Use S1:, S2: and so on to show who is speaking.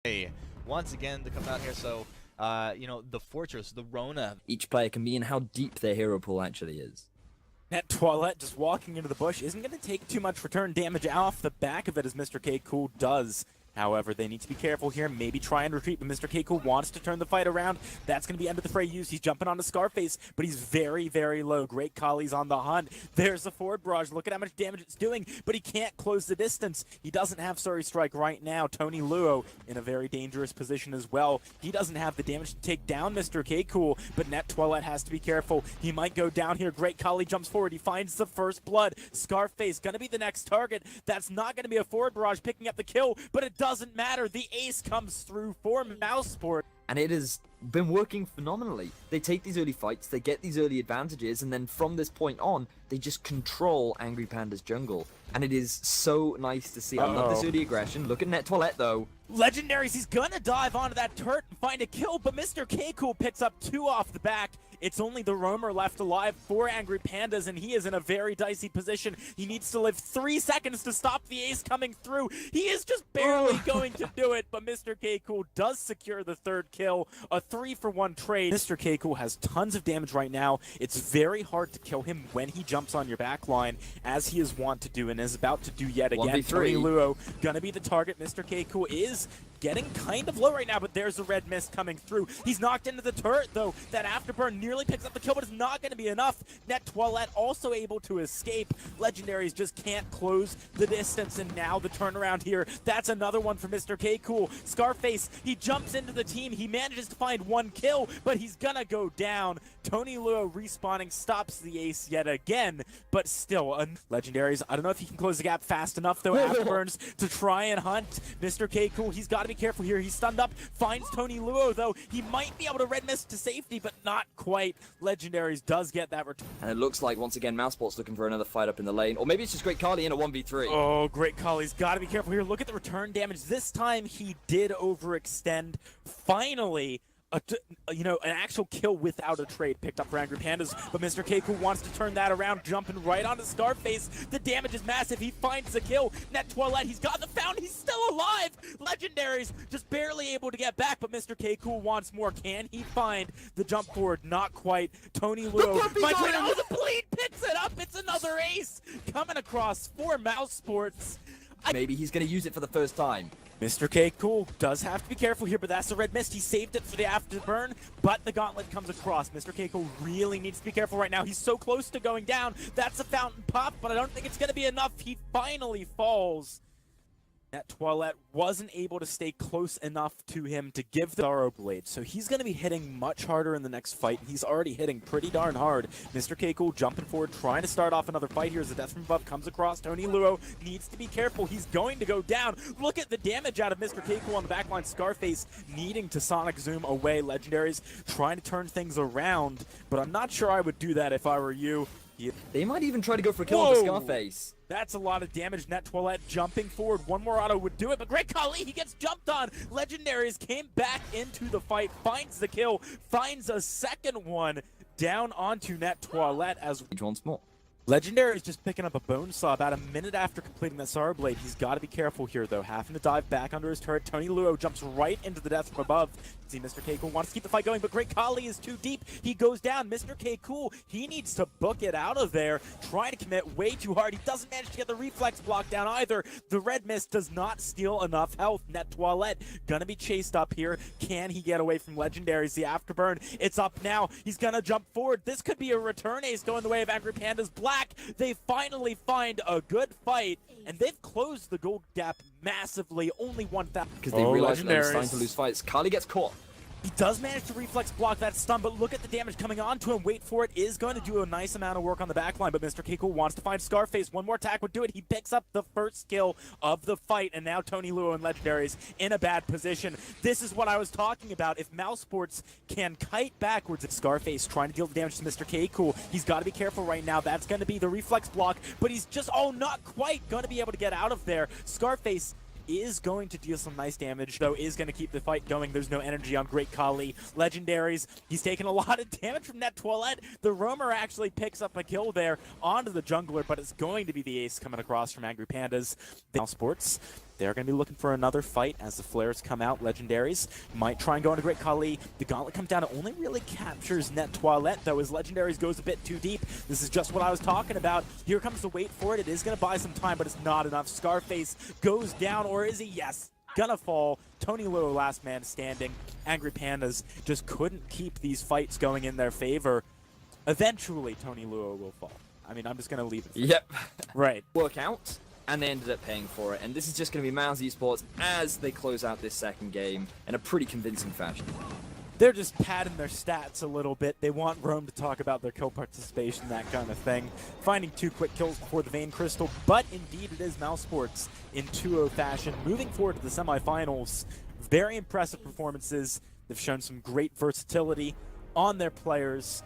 S1: Hey, once again to come out here, so you know, the Fortress, the Rona.
S2: Each player can be and how deep their hero pool actually is.
S3: Net Toilette just walking into the bush isn't going to take too much return damage off the back of it as Mr. K Cool does. However, they need to be careful here, maybe try and retreat, but Mr. K Cool wants to turn the fight around. That's going to be end of the fray use. He's jumping onto Scarface, but he's very, very low. Great Kali's on the hunt. There's the forward barrage. Look at how much damage it's doing, but he can't close the distance. He doesn't have Sorry Strike right now. Tony Luo in a very dangerous position as well. He doesn't have the damage to take down Mr. K Cool, but Net Toilette has to be careful. He might go down here. Great Kali jumps forward. He finds the first blood. Scarface going to be the next target. That's not going to be a forward barrage picking up the kill, but it doesn't matter. The ace comes through for Mousesports.
S2: And it has been working phenomenally. They take these early fights, they get these early advantages, and then from this point on, they just control Angry Panda's jungle. And it is so nice to see. I love this early aggression. Look at Net Toilette, though.
S3: Legendaries, he's gonna dive onto that turret and find a kill, but Mr. K Cool picks up 2 off the back. It's only the roamer left alive for Angry Pandas, and he is in a very dicey position. He needs to live 3 seconds to stop the ace coming through. He is just barely going to do it, but Mr. K Cool does secure the 3rd kill. A 3-for-1 trade. Mr. K Cool has tons of damage right now. It's very hard to kill him when he jumps on your back line, as he is wont to do and is about to do yet again.
S2: 1v3.
S3: Tony Luo gonna be the target. Mr. K Cool is getting kind of low right now, but there's a red mist coming through. He's knocked into the turret, though. That afterburn nearly picks up the kill, but it's not going to be enough. Net Toilette also able to escape. Legendaries just can't close the distance, and now the turnaround here. That's another one for Mr. K Cool. Scarface, he jumps into the team. He manages to find 1 kill, but he's going to go down. Tony Luo respawning stops the ace yet again, but still, Legendaries, I don't know if he can close the gap fast enough, though, afterburns to try and hunt Mr. K Cool. He's got to be careful here. He's stunned up, finds Tony Luo, though. He might be able to red mist to safety, but not quite. Legendaries does get that return.
S2: And it looks like, once again, Mousesports looking for another fight up in the lane. Or maybe it's just Great Kali in a 1v3.
S3: Oh, Great Kali's got to be careful here. Look at the return damage. This time, he did overextend. Finally, an actual kill without a trade picked up for Angry Pandas, but Mr. K Cool wants to turn that around, jumping right onto Scarface. The damage is massive. He finds the kill. Net Toilette, he's got the found. He's still alive. Legendaries just barely able to get back, but Mr. K Cool wants more. Can he find the jump forward? Not quite. Tony Luo. The bleed picks it up. It's another ace coming across for Mousesports.
S2: Maybe he's going to use it for the first time.
S3: Mr. K Cool does have to be careful here, but that's the red mist. He saved it for the afterburn, but the gauntlet comes across. Mr. K Cool really needs to be careful right now. He's so close to going down. That's a fountain pop, but I don't think it's going to be enough. He finally falls. Net Toilette wasn't able to stay close enough to him to give the Arrow Blade, so he's going to be hitting much harder in the next fight. He's already hitting pretty darn hard. Mr. K Cool jumping forward, trying to start off another fight here as the death from above comes across. Tony Luo needs to be careful. He's going to go down. Look at the damage out of Mr. K Cool on the backline. Scarface needing to Sonic Zoom away. Legendaries trying to turn things around, but I'm not sure I would do that if I were you.
S2: They might even try to go for a kill on the Scarface.
S3: That's a lot of damage. Net Toilette jumping forward. One more auto would do it, but Great Kali, he gets jumped on. Legendaries came back into the fight, finds the kill, finds a second one down onto Net Toilette as
S2: Once more.
S3: Legendary is just picking up a bone saw about a minute after completing that Star Blade. He's got to be careful here, though. Having to dive back under his turret. Tony Luo jumps right into the death from above. See, Mr. K Cool wants to keep the fight going, but Great Kali is too deep. He goes down. Mr. K Cool, he needs to book it out of there. Trying to commit way too hard. He doesn't manage to get the reflex block down either. The red mist does not steal enough health. Net Toilette gonna be chased up here. Can he get away from Legendaries? The afterburn, it's up now. He's gonna jump forward. This could be a return ace going the way of Angry Pandas Black. They finally find a good fight, and they've closed the gold gap massively. Only 1,000.
S2: Because they realize they're starting to lose fights. Kali gets caught.
S3: He does manage to reflex block that stun, but look at the damage coming onto him. Wait for it. Is going to do a nice amount of work on the backline, but Mr. K Cool wants to find Scarface. One more attack would do it. He picks up the first kill of the fight, and now Tony Luo and Legendaries in a bad position. This is what I was talking about. If Mousesports can kite backwards at Scarface, trying to deal the damage to Mr. K Cool, he's got to be careful right now. That's going to be the reflex block, but he's just, not quite going to be able to get out of there. Scarface is going to deal some nice damage, though is going to keep the fight going. There's no energy on Great Kali. Legendaries, he's taking a lot of damage from Net Toilette. The roamer actually picks up a kill there onto the jungler, but it's going to be the ace coming across from Angry Pandas. Mousesports They're going to be looking for another fight as the flares come out. Legendaries might try and go into Great Khali. The gauntlet comes down. It only really captures Net Toilette, though, as Legendaries goes a bit too deep. This is just what I was talking about. Here comes the wait for it. It is going to buy some time, but it's not enough. Scarface goes down, or is he? Yes. Gonna fall. Tony Luo, last man standing. Angry Pandas just couldn't keep these fights going in their favor. Eventually, Tony Luo will fall. I mean, I'm just going to leave it.
S2: Yep.
S3: Right.
S2: Work out, and they ended up paying for it. And this is just going to be Mousesports as they close out this second game in a pretty convincing fashion.
S3: They're just padding their stats a little bit. They want Rome to talk about their kill participation, that kind of thing. Finding 2 quick kills before the Vein Crystal, but indeed it is Mousesports in 2-0 fashion. Moving forward to the semifinals, very impressive performances. They've shown some great versatility on their players.